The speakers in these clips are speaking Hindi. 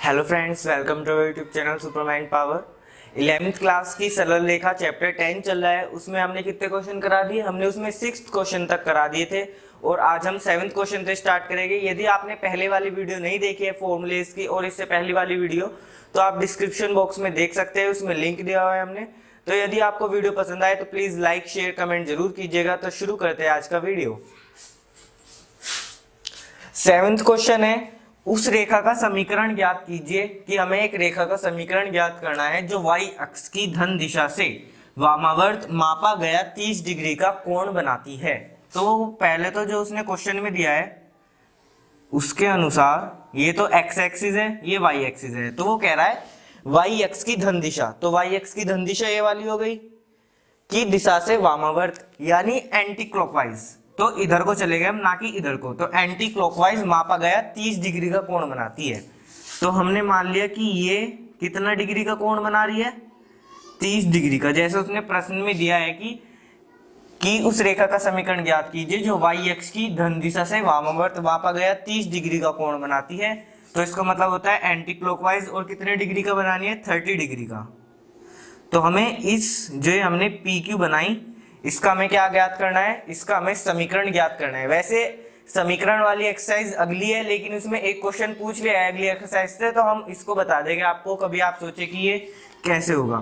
Hello friends, welcome to YouTube channel supermind power. 11th class की सरल रेखा चैप्टर 10 चल रहा है। उसमें हमने कितने क्वेश्चन करा दिए? हमने उसमें 6th क्वेश्चन तक करा दिए थे और आज हम 7th क्वेश्चन से स्टार्ट करेंगे। यदि आपने पहले वाली वीडियो नहीं देखी है फॉर्मूलेस की और इससे पहली वाली वीडियो, तो आप डिस्क्रिप्शन बॉक्स में देख सकते हैं, उसमें लिंक दिया हुआ है हमने। तो यदि आपको वीडियो पसंद आए तो प्लीज लाइक शेयर कमेंट जरूर कीजिएगा। तो शुरू करते हैं आज का वीडियो। 7th क्वेश्चन है, उस रेखा का समीकरण ज्ञात कीजिए कि हमें एक रेखा का समीकरण ज्ञात करना है जो y अक्ष की धन दिशा से वामावर्त मापा गया 30 डिग्री का कोण बनाती है। तो पहले तो जो उसने क्वेश्चन में दिया है उसके अनुसार ये तो x एक्सिस है, ये y एक्सिस है, तो वो कह रहा है y अक्ष की धन दिशा। तो y अक्ष की धन दिशा ये वाली हो गई की दिशा से वामावर्त यानी एंटी क्लॉकवाइज, तो इधर को चले गए हम, ना कि इधर को। तो एंटी क्लॉकवाइज मापा गया 30 डिग्री का कोण बनाती है। तो हमने मान लिया कि ये कितना डिग्री का कोण बना रही है? 30 डिग्री का। जैसे उसने प्रश्न में दिया है कि उस रेखा का समीकरण ज्ञात कीजिए जो y अक्ष की धन दिशा से वामावर्त मापा गया 30 डिग्री का कोण बनाती है। तो इसका मतलब होता है एंटी क्लॉकवाइज, और कितने डिग्री का बनानी है? 30 डिग्री का। तो हमें इस जो हमने PQ बनाई इसका हमें क्या ज्ञात करना है? इसका हमें समीकरण ज्ञात करना है। वैसे समीकरण वाली एक्सरसाइज अगली है, लेकिन उसमें एक क्वेश्चन पूछ लिया है अगली एक्सरसाइज से, तो हम इसको बता देंगे आपको, कभी आप सोचे कि ये कैसे होगा।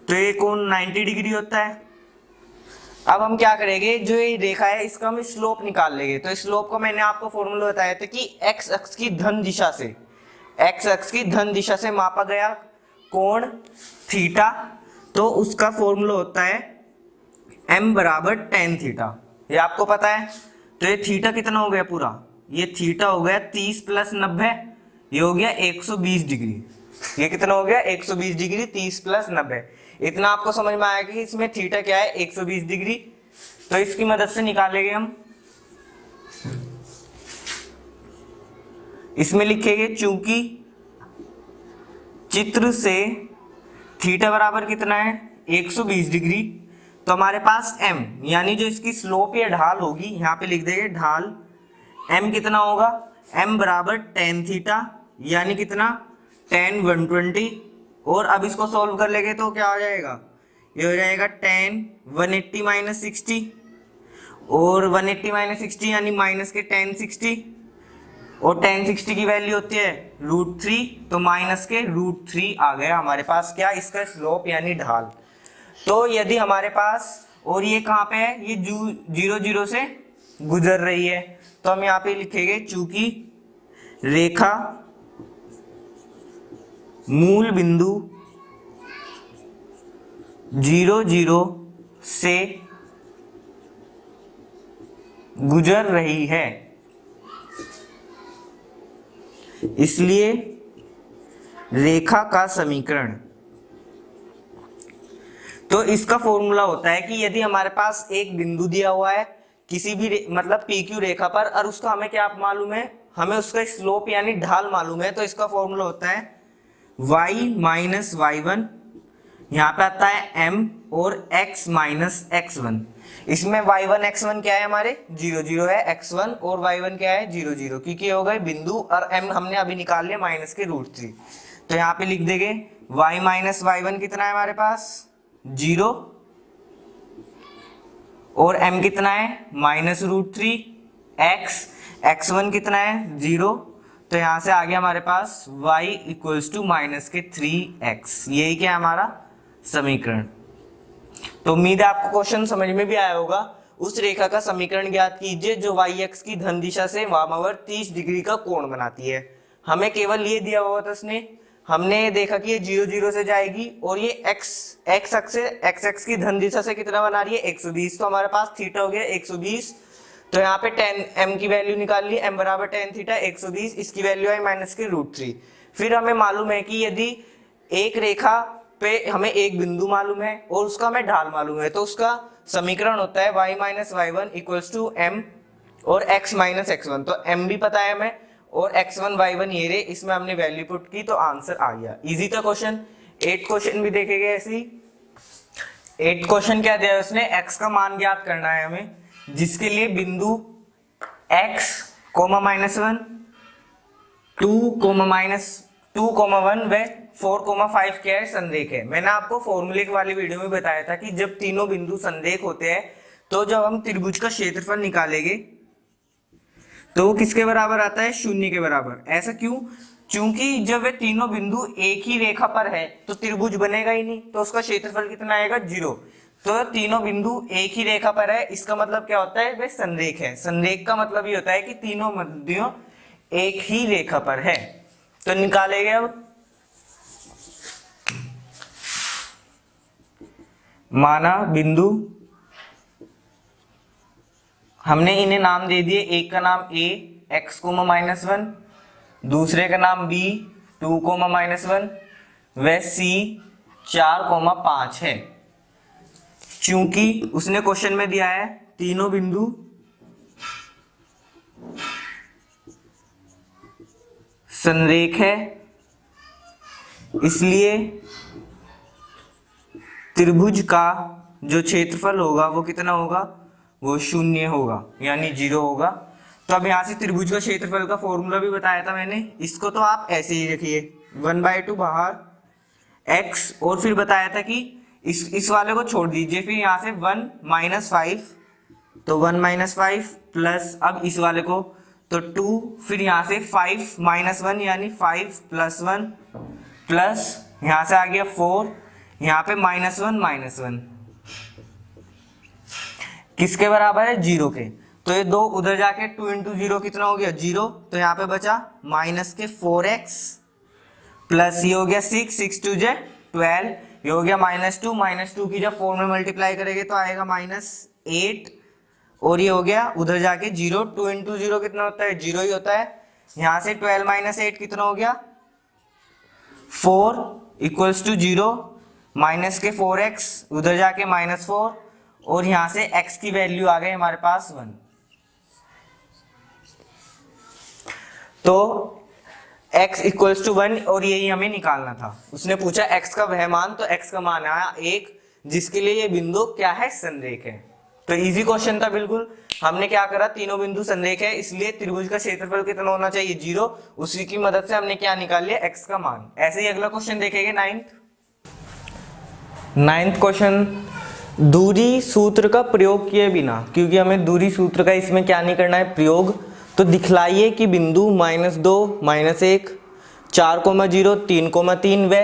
तो ये कोण 90 डिग्री होता है। अब हम क्या करेंगे, जो ये रेखा है इसका हम स्लोप निकाल लेंगे। तो स्लोप को मैंने आपको फॉर्मूला बताया था कि एक्स अक्ष की धन दिशा से, एक्स अक्ष की धन दिशा से मापा गया कोण थीटा, तो उसका फॉर्मूला होता है m बराबर tan थीटा। ये आपको पता है। तो ये थीटा कितना हो गया पूरा? ये थीटा हो गया 30 प्लस 90, ये हो गया 120 डिग्री। ये कितना हो गया? 120 डिग्री। 30 प्लस 90, इतना आपको समझ में आया कि इसमें थीटा क्या है? 120 डिग्री। तो इसकी मदद से निकालेंगे हम। इसमें लिखेंगे चूंकि चित्र से थीटा बराबर कितना है? 120 डिग्री। तो हमारे पास m यानी जो इसकी स्लोप या ढाल होगी, यहाँ पे लिख देंगे ढाल। m कितना होगा? m बराबर tan थीटा यानी कितना? tan 120। और अब इसको सॉल्व कर लेंगे तो क्या हो जाएगा? ये हो जाएगा tan 180 माइनस 60, और 180 माइनस 60 यानी माइनस के tan 60, और tan 60 की वैल्यू होती है √3, तो माइनस के √3 आ गया हमारे पास क्या? इसका स्लोप यानी ढाल। तो यदि हमारे पास, और ये कहाँ पे है? ये 0 0 से गुजर रही है, तो हम यहाँ पे लिखेंगे चूंकि रेखा मूल बिंदु 0 0 से गुजर रही है, इसलिए रेखा का समीकरण। तो इसका फॉर्मूला होता है कि यदि हमारे पास एक बिंदु दिया हुआ है किसी भी मतलब PQ रेखा पर, और उसका हमें क्या मालूम है? हमें उसका स्लोप यानी ढाल मालूम है। तो इसका फॉर्मूला होता है y माइनस y1, यहाँ पे आता है m, और x माइनस x1। इसमें y1 x1 क्या है? हमारे 0 0 है, x1 और y1 क्या है? 0 0, क्योंकि हो गए बिंदु, और m हमने अभी निकाल लिया माइनस के √3। तो यहाँ पे लिख देंगे y माइनस y1 कितना है हमारे पास? 0, और m कितना है? माइनस √3, x1 कितना है? 0। तो यहां से आ गया हमारे पास y इक्वल्स टू माइनस के 3x। यही क्या है हमारा समीकरण। तो उम्मीद है आपको क्वेश्चन समझ में भी आया होगा। उस रेखा का समीकरण ज्ञात कीजिए जो y अक्ष की धन दिशा से वामावर्त 30 डिग्री का कोण बनाती है। हमें केवल ये दिया हुआ था उसने, हमने देखा कि ये 0 0 से जाएगी, और ये x अक्ष की धन दिशा से कितना बना रही है? 120। तो हमारे पास थीटा हो गया 120। तो यहाँ पे tan m की वैल्यू निकाल ली, m बराबर tan थीटा 120, इसकी वैल्यू आई माइनस के √3। फिर हमें मालूम है कि यदि एक रेखा पे हमें एक बिंदु मालूम है और उसका हमें ढाल मालूम है, तो उसका समीकरण होता है y minus y1 equals to m और x माइनस x1। तो m भी पता है हमें, और x1 y1 ये रे, इसमें हमने वैल्यू पुट की तो आंसर आ गया। इजी था क्वेश्चन। 8 क्वेश्चन भी देखेंगे ऐसे ही। 8 क्वेश्चन क्या दिया है उसने? x का मान ज्ञात करना है हमें, जिसके लिए बिंदु x, -1, 2, 2,1 व 4,5 क्या है, संरेख है। मैंने आपको फॉर्मूले वाली वीडियो में बताया था कि जब तीनों बिंदु संरेख होते हैं तो जब हम त्रिभुज का क्षेत्रफल निकालेंगे तो वो किसके बराबर आता है, 0 के बराबर। ऐसा क्यों? क्योंकि जब वे तीनों बिंदु एक ही रेखा पर है तो त्रिभुज बनेगा ही नहीं, तो उसका क्षेत्रफल कितना आएगा, 0। तो तीनों बिंदु एक ही रेखा पर है, इसका मतलब क्या होता है, वे संरेख है। संरेख का मतलब ये होता है कि तीनों बिंदु एक ही रेखा पर है। तो निकालेंगे अब, माना बिंदु, हमने इन्हें नाम दे दिए, एक का नाम a x, -1, दूसरे का नाम b 2, -1 व c 4,5 है। चूंकि उसने क्वेश्चन में दिया है तीनों बिंदु संरेख है, इसलिए त्रिभुज का जो क्षेत्रफल होगा वो कितना होगा, वो 0 होगा, यानी 0 होगा। तो अब यहाँ से त्रिभुज का क्षेत्रफल का फॉर्मूला भी बताया था मैंने, इसको तो आप ऐसे ही रखिए, 1/2 बाहर x, और फिर बताया था कि इस वाले को छोड़ दीजिए, फिर यहाँ से 1 - 5, तो 1 - 5 प्लस, अब इस वाले को तो 2, फिर यहाँ से 5 - 1 यानी 5 + 1 प्लस यहाँ से आ गया 4, यहाँ पे -1 किसके बराबर है, 0 के। तो ये 2 उधर जाके 2 × 0 कितना हो गया, 0। तो यहाँ पे बचा -4x प्लस ये हो गया 6, 6 × 2 = 12, ये हो गया -2 की जब 4 में मल्टीप्लाई करेंगे तो आएगा -8, और ये हो गया उधर जाके 0, 2 × 0 कितना होता है, 0 ही होता है। यहाँ से 12 - 8 कितना हो गया, 4 = 0, -4x उधर जाके -4, और यहाँ से x की वैल्यू आ गई हमारे पास 1। तो x = 1, और यही हमें निकालना था। उसने पूछा x का वह मान, तो x का मान आया 1, जिसके लिए ये बिंदु क्या है, संरेख है। तो इजी क्वेश्चन था बिल्कुल। हमने क्या करा, तीनों बिंदु संरेख है, इसलिए त्रिभुज का क्षेत्रफल कितना होना चाहिए, 0। उसी की मदद से हमने क्या निकाल लिया, x का मान। ऐसे ही अगला क्वेश्चन देखेंगे, 9th क्वेश्चन, दूरी सूत्र का प्रयोग किए बिना, क्योंकि हमें दूरी सूत्र का इसमें क्या नहीं करना है, प्रयोग। तो दिखलाइए कि बिंदु -2, -1, 4,0, 3,3 व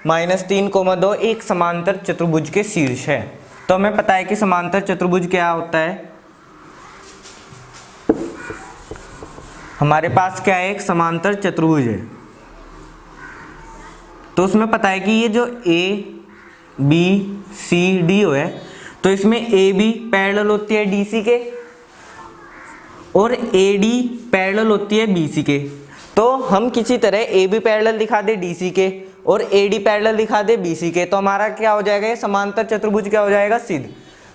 -3,2 एक समांतर चतुर्भुज के शीर्ष है। तो हमें पता है कि समांतर चतुर्भुज क्या होता है, हमारे पास क्या है, एक समांतर चतुर्भुज है। तो उसमें पता है कि ये जो A B C D है, तो इसमें AB पैरेलल होती है DC के, और AD पैरेलल होती है BC के। तो हम किसी तरह AB पैरेलल दिखा दे DC के और AD पैरेलल दिखा दे BC के, तो हमारा क्या हो जाएगा, ये समांतर चतुर्भुज क्या हो जाएगा, सिद्ध।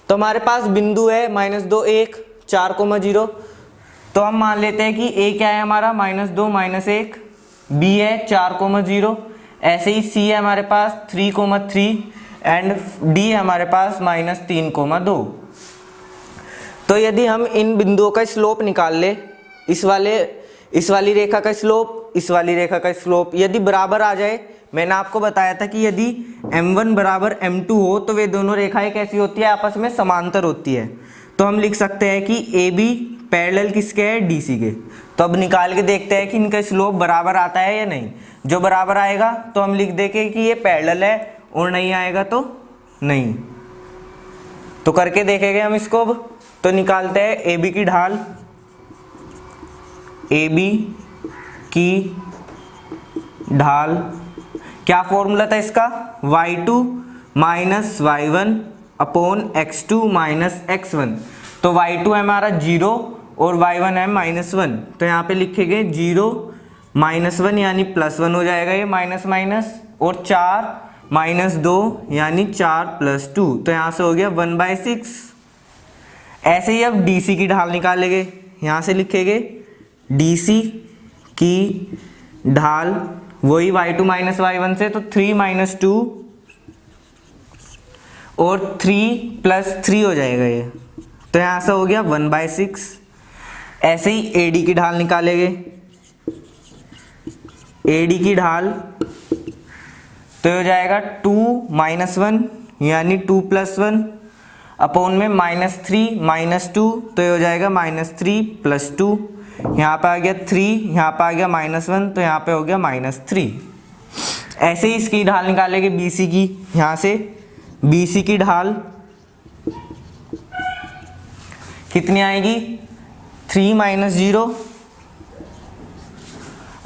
तो हमारे पास बिंदु है -2, 1, 4,0, तो हम मान लेते हैं कि A क्या है हमारा, -2, -1, B है 4,0, ऐसे ही C है हमारे पास 3,3 एंड D है हमारे पास -3,2। तो यदि हम इन बिंदुओं का स्लोप निकाल ले, इस वाली रेखा का स्लोप, इस वाली रेखा का स्लोप यदि बराबर आ जाए, मैंने आपको बताया था कि यदि m1 = m2 हो तो वे दोनों रेखाएं कैसी होती है, आपस में समांतर होती है। तो हम लिख सकते हैं कि AB पैरेलल किसके है, DC के। तो अब निकाल के देखते हैं कि इनका स्लोप बराबर आता है या नहीं। जो बराबर आएगा तो हम लिख देंगे कि ये पैरेलल है, और नहीं आएगा तो नहीं। तो करके देखेंगे हम इसको। अब तो निकालते हैं AB की ढाल, AB की ढाल, क्या फॉर्मूला था इसका, y2 - y1 / x2 - x1। तो y2 है हमारा 0 और y1 है -1, तो यहाँ पे लिखेंगे 0 -1 यानी +1 हो जाएगा ये माइनस, और 4 - 2 यानी 4 + 2, तो यहाँ से हो गया 1/6। ऐसे ही अब DC की ढाल निकालेंगे, यहाँ से लिखेंगे DC की ढाल, वही y2 - y1 से, तो 3 - 2 और 3 + 3 हो जाएगा ये, तो यहाँ से हो गया 1/6। ऐसे ही AD की ढाल निकालेंगे, AD की ढाल तो हो जाएगा 2 - 1 यानी 2 + 1 अपॉन में -3 - 2 तो ये हो जाएगा -3 + 2। यहाँ पे आ गया 3, यहाँ पे आ गया -1 तो यहाँ पे हो गया -3। ऐसे ही इसकी ढाल निकालेंगे BC की। यहाँ से BC की ढाल कितनी आएगी 3 - 0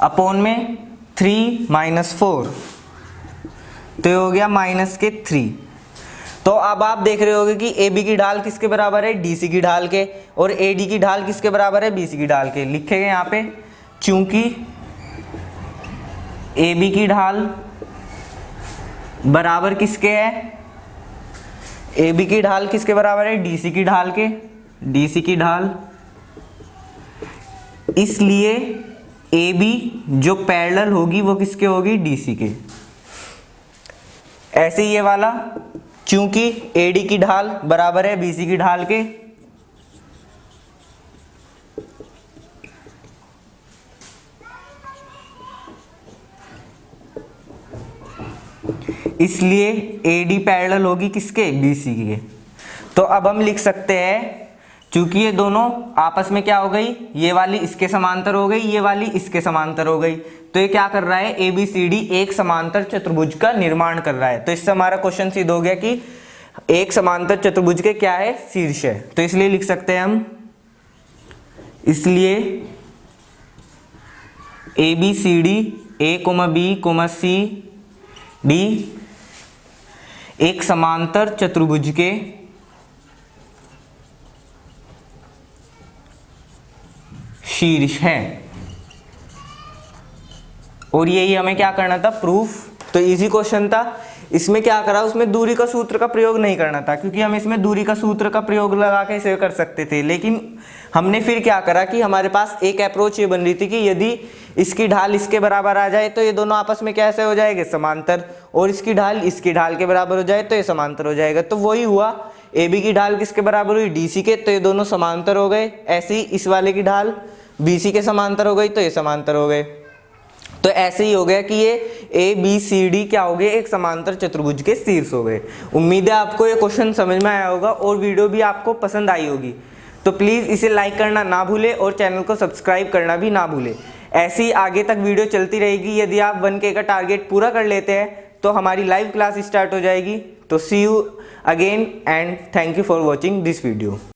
अपॉन में 3 - 4 तो ये हो गया -3। तो अब आप देख रहे होगे कि AB की ढाल किसके बराबर है DC की ढाल के, और AD की ढाल किसके बराबर है BC की ढाल के। लिखेंगे यहाँ पे चूंकि AB की ढाल बराबर किसके है, AB की ढाल किसके बराबर है DC की ढाल के, DC की ढाल, इसलिए AB जो पैरेलल होगी वो किसके होगी DC के। ऐसे ही ये वाला चूंकि AD की ढाल बराबर है BC की ढाल के, इसलिए AD पैरेलल होगी किसके BC के। तो अब हम लिख सकते हैं चूंकि ये दोनों आपस में क्या हो गई, ये वाली इसके समांतर हो गई, ये वाली इसके समांतर हो गई, तो ये क्या कर रहा है ABCD एक समांतर चतुर्भुज का निर्माण कर रहा है। तो इससे हमारा क्वेश्चन सिद्ध हो गया कि एक समांतर चतुर्भुज के क्या है शीर्ष है। तो इसलिए लिख सकते हैं हम, इसलिए ABCD A, B, C, D एक समांतर चतुर्भुज के शीर्ष है। और यही हमें क्या करना था प्रूफ। तो इजी क्वेश्चन था। इसमें क्या करा, उसमें दूरी का सूत्र का प्रयोग नहीं करना था, क्योंकि हम इसमें दूरी का सूत्र का प्रयोग लगा के इसे कर सकते थे। लेकिन हमने फिर क्या करा कि हमारे पास एक अप्रोच ये बन रही थी कि यदि इसकी ढाल इसके बराबर आ जाए तो ये दोनों आपस में कैसे हो जाएंगे समांतर, और इसकी ढाल के बराबर हो जाए तो ये समांतर हो जाएगा। तो वही हुआ, AB की ढाल किसके बराबर हुई DC के, तो ये दोनों समांतर हो गए। ऐसे ही इस वाले की ढाल BC के समांतर हो गई तो ये समांतर हो गए। तो ऐसे ही हो गया कि ये ABCD क्या हो गए, एक समांतर चतुर्भुज के शीर्ष हो गए। उम्मीद है आपको ये क्वेश्चन समझ में आया होगा और वीडियो भी आपको पसंद आई होगी। तो प्लीज़ इसे लाइक करना ना भूले और चैनल को सब्सक्राइब करना भी ना भूले। ऐसी ही आगे तक वीडियो चलती रहेगी। यदि आप 1K का टारगेट पूरा कर लेते हैं तो हमारी लाइव क्लास स्टार्ट हो जाएगी। तो see you again and thank you for watching this video.